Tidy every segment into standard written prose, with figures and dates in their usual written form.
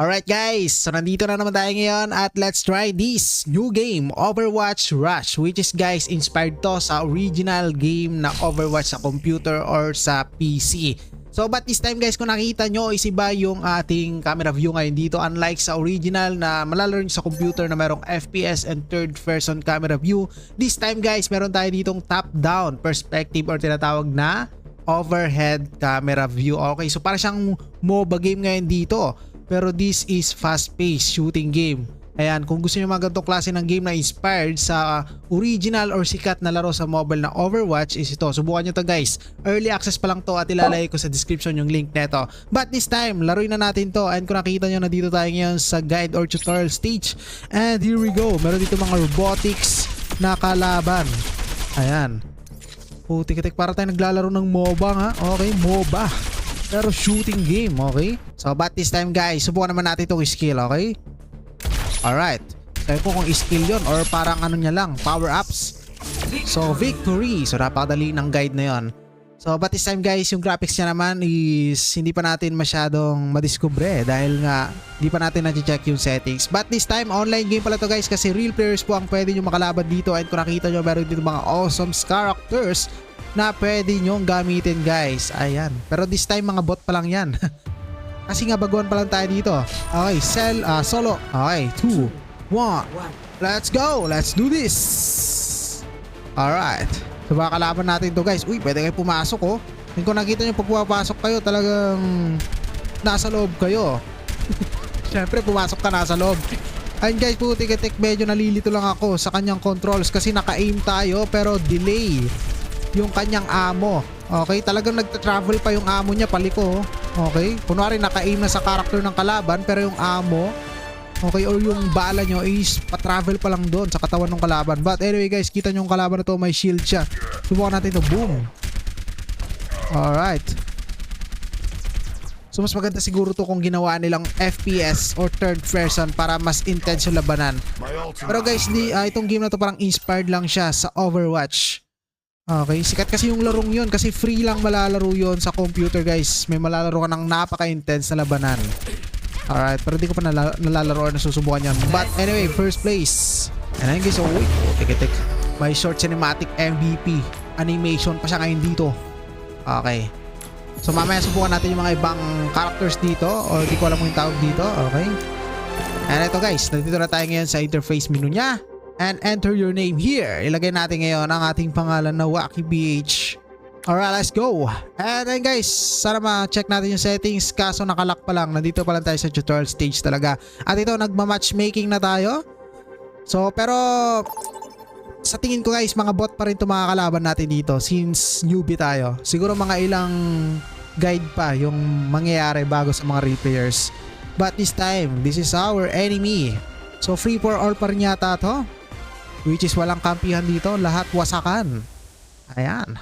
Alright guys, so nandito na naman tayo ngayon at let's try this new game, Overwatch Rush, which is guys inspired to sa original game na Overwatch sa computer or sa PC. So but this time guys, kung nakita nyo is iba yung ating camera view ngayon dito, unlike sa original na malalaro nyo sa computer na merong FPS and third person camera view. This time guys, meron tayo ditong top down perspective or tinatawag na overhead camera view. Okay, so para siyang MOBA game ngayon dito. Pero this is fast-paced shooting game. Ayan, kung gusto niyo mga ganitong klase ng game na inspired sa original or sikat na laro sa mobile na Overwatch is ito. Subukan nyo to guys. Early access pa lang to at ilalagay ko sa description yung link neto. But this time, laruin na natin to. And kung nakita nyo, nandito tayo ngayon sa guide or tutorial stage. And here we go. Meron dito mga robotics na kalaban. Ayan. Putik-tik, para tayo naglalaro ng MOBA nga. Okay, MOBA. Pero shooting game, okay? So but this time guys, subukan naman natin itong skill, okay? Alright. Sabi ko kung skill yon or parang ano niya lang, power ups. So victory. So napakadali ng guide na yon. So but this time guys, yung graphics niya naman is hindi pa natin masyadong madiskubre dahil nga hindi pa natin na-check yung settings. But this time, online game pala to guys kasi real players po ang pwede nyo makalaban dito. And kung nakita nyo, meron dito mga awesome characters na pwede nyong gamitin guys. Ayan. Pero this time mga bot pa lang yan. Kasi nga baguhan pa lang tayo dito. Okay, solo. Okay, 2, 1. Let's go. Let's do this. Alright. So baka kalaban natin to guys. Uy, pwede kayo pumasok oh. And kung nakita nyo pag pumapasok kayo, talagang nasa loob kayo. Siyempre pumasok ka nasa loob. Ayun guys, putik-tik, medyo nalilito lang ako sa kanyang controls kasi naka-aim tayo pero delay yung kanyang ammo. Okay, talagang nagta-travel pa yung ammo niya paliko. Okay, kunwari naka-aim na sa character ng kalaban pero yung ammo, okay, or yung bala nyo is pa-travel pa lang doon sa katawan ng kalaban. But anyway guys, kita nyo yung kalaban na to, may shield siya. Subukan natin to. Boom. Alright. So mas maganda siguro to kung ginawa nilang FPS or third person para mas intense yung labanan. Pero guys, itong game na to parang inspired lang siya sa Overwatch. Okay, sikat kasi yung larong yun kasi free lang malalaro yun sa computer guys. May malalaro ka ng napaka-intense na labanan. Alright, pero di ko pa nalalaro or nasusubukan yan. But anyway, first place. And ayun guys, oh wait, tik-tik. May short cinematic MVP animation pa siya ngayon dito. Okay. So mamaya subukan natin yung mga ibang characters dito or di ko alam kung yung tawag dito. Okay. And ito guys, nandito na tayo ngayon sa interface menu niya. And enter your name here. Ilagay natin ngayon ang ating pangalan na WakiBH. Alright, let's go. And then guys, sana ma-check natin yung settings. Kaso nakalock pa lang. Nandito pa lang tayo sa tutorial stage talaga. At ito, nagma-matchmaking na tayo. So, pero sa tingin ko guys, mga bot pa rin ito mga kalaban natin dito since newbie tayo. Siguro mga ilang guide pa yung mangyayari bago sa mga real players. But this time, this is our enemy. So, free for all pa rin yata to. Which is walang kampihan dito. Lahat wasakan. Ayan.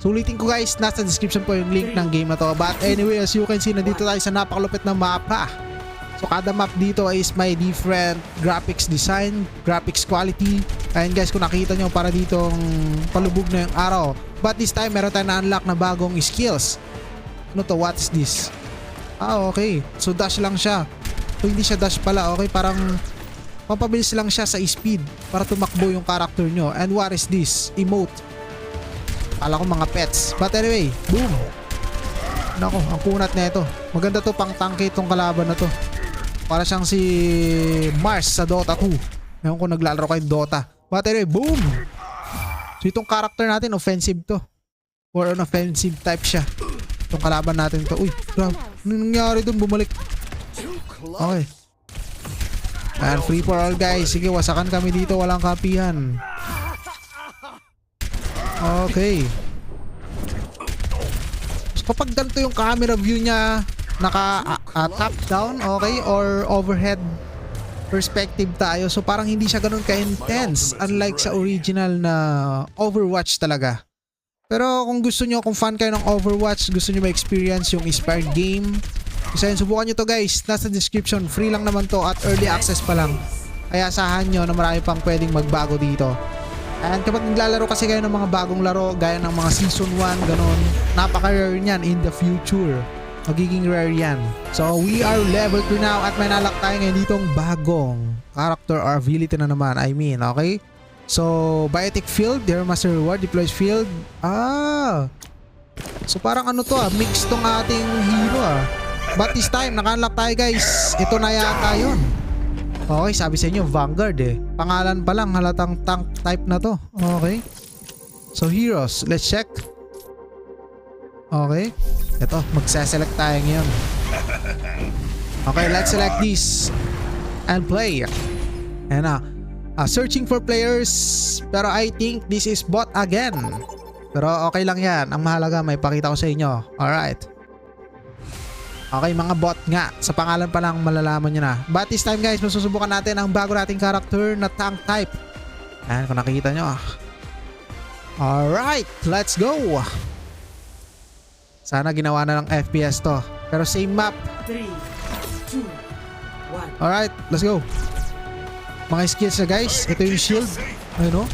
So ulitin ko guys, nasa description po yung link ng game na to. But anyway, as you can see, nandito tayo sa napakalupit na mapa. So kada map dito is may different graphics design, graphics quality. Ayan guys, kung nakita nyo, para ditong palubog na yung araw. But this time, meron tayo na-unlock na bagong skills. Ano to? What is this? Ah, okay. So dash lang siya. So hindi siya dash pala. Okay, parang papabilis lang siya sa speed para tumakbo yung character nyo. And what is this? Emote. Kala ko mga pets. But anyway, boom. Nako, ang kunat na ito. Maganda to, pang tanke itong kalaban na to. Para siyang si Mars sa Dota 2. Ngayon ko naglalaro kayo Dota. But anyway, boom. So itong character natin, offensive to. Or an offensive type siya. Itong kalaban natin to. Uy, grabe. Ano nangyari dun? Bumalik. Okay. And free for all guys. Sige, wasakan kami dito. Walang kapihan. Okay. So kapag ganito yung camera view niya, naka top down, okay, or overhead perspective tayo. So parang hindi siya ganun ka-intense. Unlike sa original na Overwatch talaga. Pero kung gusto nyo, kung fan kayo ng Overwatch, gusto nyo ma-experience yung inspired game, kasi subukan nyo to guys. Nasa description, free lang naman to at early access pa lang. Kaya asahan nyo na marami pang pwedeng magbago dito. And kapag naglalaro kasi kayo ng mga bagong laro, gaya ng mga season 1, ganon, napaka-rare niyan in the future. Magiging rare yan. So we are level 2 now at may nalak tayo ngayon ditong bagong character or ability na naman. I mean, okay? So, Biotic Field, their master reward, deploys field. So parang ano to mix tong ating hero But this time, naka-unlock tayo guys. Ito na yata yun. Okay, sabi sa inyo, Vanguard Pangalan pa lang, halatang tank type na to. Okay. So heroes, let's check. Okay. Ito, magsaselect tayo ngayon. Okay, let's select this and play. Ayan na. Searching for players. Pero I think this is bot again. Pero okay lang yan. Ang mahalaga, may pakita ko sa inyo. Alright. Okay, mga bot nga. Sa pangalan pa lang malalaman nyo na. But this time guys, masusubukan natin ang bago nating character na tank type. Ayan, kung nakikita nyo. Alright, let's go. Sana ginawa na ng FPS to. Pero same map. 3, 2, 1. Alright, let's go. Mga skills na guys. Ito yung shield. Ayun o.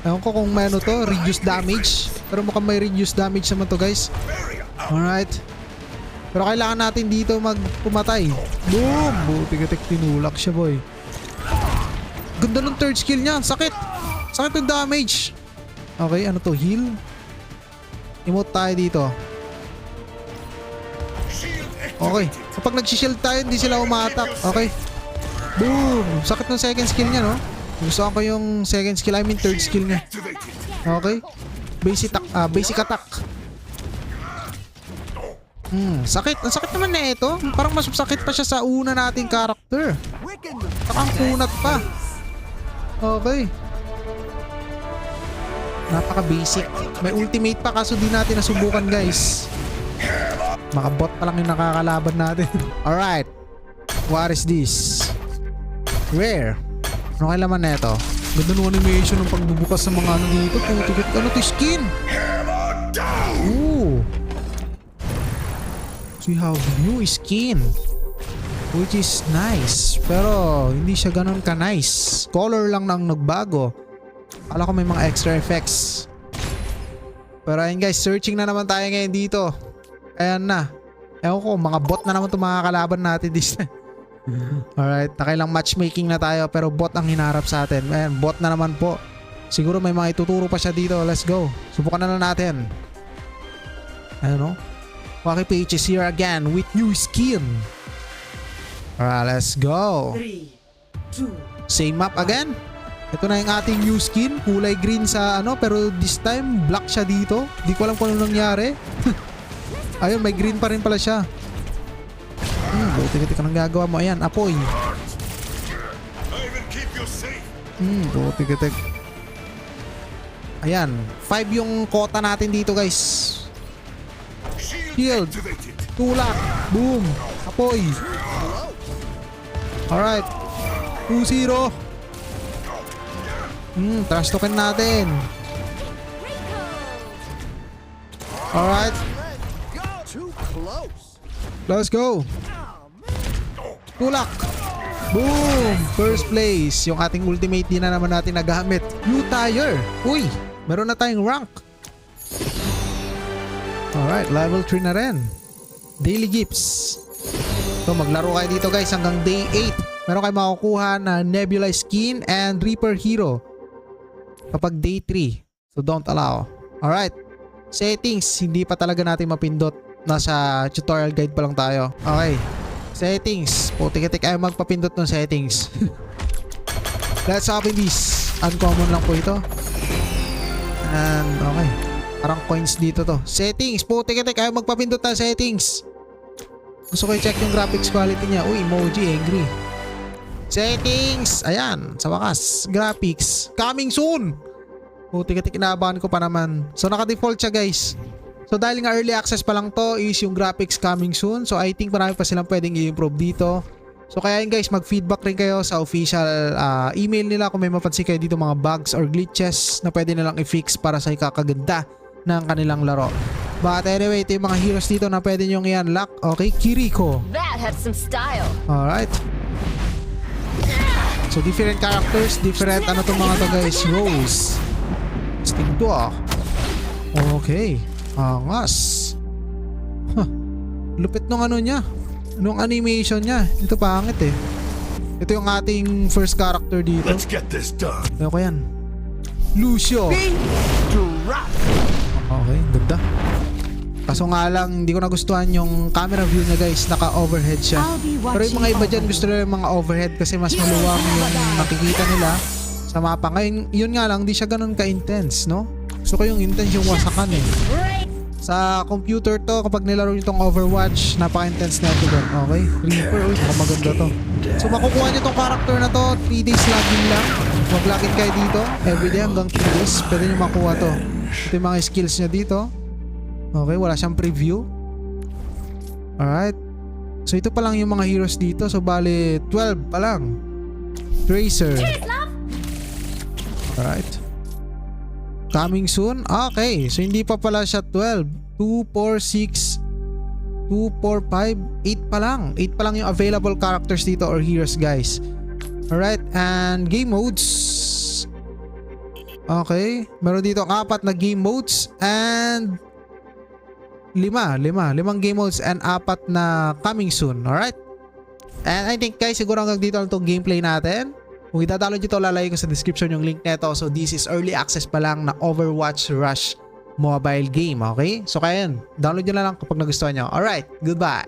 Ewan ko kung may ano to. Reduce damage. Pero mukhang may reduce damage naman to guys. Alright. Pero kailangan natin dito magpumatay. Boom! Buti-gatik tinulak siya boy. Ganda ng third skill niya. Sakit. Sakit yung damage. Okay, ano to? Heal. Emote tayo dito. Okay. Kapag nag-shield tayo, hindi sila umatak. Okay. Boom! Sakit ng second skill niya, no? Gusto ko yung second skill. I mean third skill niya. Okay. Basic attack. Sakit. Ang sakit naman na ito. Parang mas sakit pa siya sa una nating character. Saka ang kunat pa. Okay. Napaka-basic. May ultimate pa kaso di natin nasubukan guys. Mga bot pa lang yung nakakalaban natin. Alright. What is this? Rare. Ano kailaman na ito? Ganda ng animation ng pagbubukas ng mga ano dito. Putikit ano to skin? Ooh. So we have new skin. Which is nice. Pero hindi siya ganun ka nice. Color lang nang nagbago. Akala ko may mga extra effects. Pero ayun guys, searching na naman tayo ngayon dito. Ayan na. Ewan ko, mga bot na naman itong mga kalaban natin this time. Alright, nakailang matchmaking na tayo pero bot ang hinarap sa atin. Ayan, bot na naman po. Siguro may mga ituturo pa siya dito. Let's go. Subukan na natin. Ayan o. Waki Page is here again with new skin. Alright, let's go. 3, 2. Same map again. Ito na yung ating new skin. Kulay green sa ano pero this time black siya dito. Di ko alam kung ano nangyari. Ayun, may green pa rin pala siya. Buti-gatik ka nang gagawa mo. Ayan, apoy. Buti-gatik. Ayan, 5 yung quota natin dito guys. Shield. Tulak. Boom. Apoy. Alright. 2-0. Trash token natin. Alright. Let's go. Tulak. Boom. First place. Yung ating ultimate din na naman natin nagamit. New tire. Uy. Meron na tayong rank. Alright. Level 3 na rin. Daily gifts. So maglaro kayo dito guys hanggang day 8. Meron kayo makukuha na Nebula skin and Reaper hero. Kapag day 3. So don't allow. Alright. Settings. Hindi pa talaga natin mapindot. Nasa tutorial guide pa lang tayo. Okay. Settings. Putik-tik ayaw magpapindot ng settings. Let's open this. Uncommon lang po ito. And okay. Parang coins dito to. Settings. Putik-tik ayaw magpapindot ng settings. Gusto ko i-check yung graphics quality niya. Uy, emoji angry. Settings. Ayan. Sa wakas. Graphics. Coming soon. Putik-tik inaabahan ko pa naman. So naka-default siya guys. So dahil nga early access pa lang to is yung graphics coming soon. So I think marami pa silang pwedeng i-improve dito. So kaya yun guys, mag-feedback rin kayo sa official email nila kung may mapansin kayo dito mga bugs or glitches na pwede nilang i-fix para sa ikakaganda ng kanilang laro. But anyway, ito yung mga heroes dito na pwede nyong i-unlock. Okay, Kiriko. That had some style. Alright. So different characters, different ano tong mga to guys, roles. Sting to ah. Okay. Angas. Huh. Lupit nung ano niya. Nung animation niya. Ito pangit eh. Ito yung ating first character dito. Let's get this done. Ayoko yan. Lucio. Okay, ganda. Kaso nga lang, hindi ko nagustuhan yung camera view niya guys. Naka-overhead siya. Pero yung mga iba dyan gusto nila yung mga overhead kasi mas maluwang yung nakikita nila sa mapa. Ngayon, yun nga lang, hindi siya ganun ka-intense, no? Gusto ko yung intense yung wasakan eh. Sa computer to, kapag nilaro nyo tong Overwatch, napaka-intense na ito doon. Okay? Reaper, uy, maganda to. So makukuha nyo tong character na to, 3 days login lang. Mag-login kayo dito, everyday hanggang 3 days. Pwede nyo makuha to. Ito yung mga skills niya dito. Okay, wala siyang preview. Alright. So ito pa lang yung mga heroes dito. So bali, 12 pa lang. Tracer. Alright. Coming soon? Okay. So hindi pa pala siya 12. 2, 4, 6, 2, 4, 5, 8 pa lang. 8 pa lang yung available characters dito or heroes guys. Alright. And game modes. Okay. Meron dito 4 na game modes and 5 game modes and 4 na coming soon. Alright. And I think guys, siguro hanggang dito lang itong gameplay natin. Kung idadalo nyo ito, lalagay ko sa description yung link neto. So this is early access pa lang na Overwatch Rush mobile game. Okay? So kaya yun, download nyo na lang kapag nagustuhan nyo. Alright, goodbye.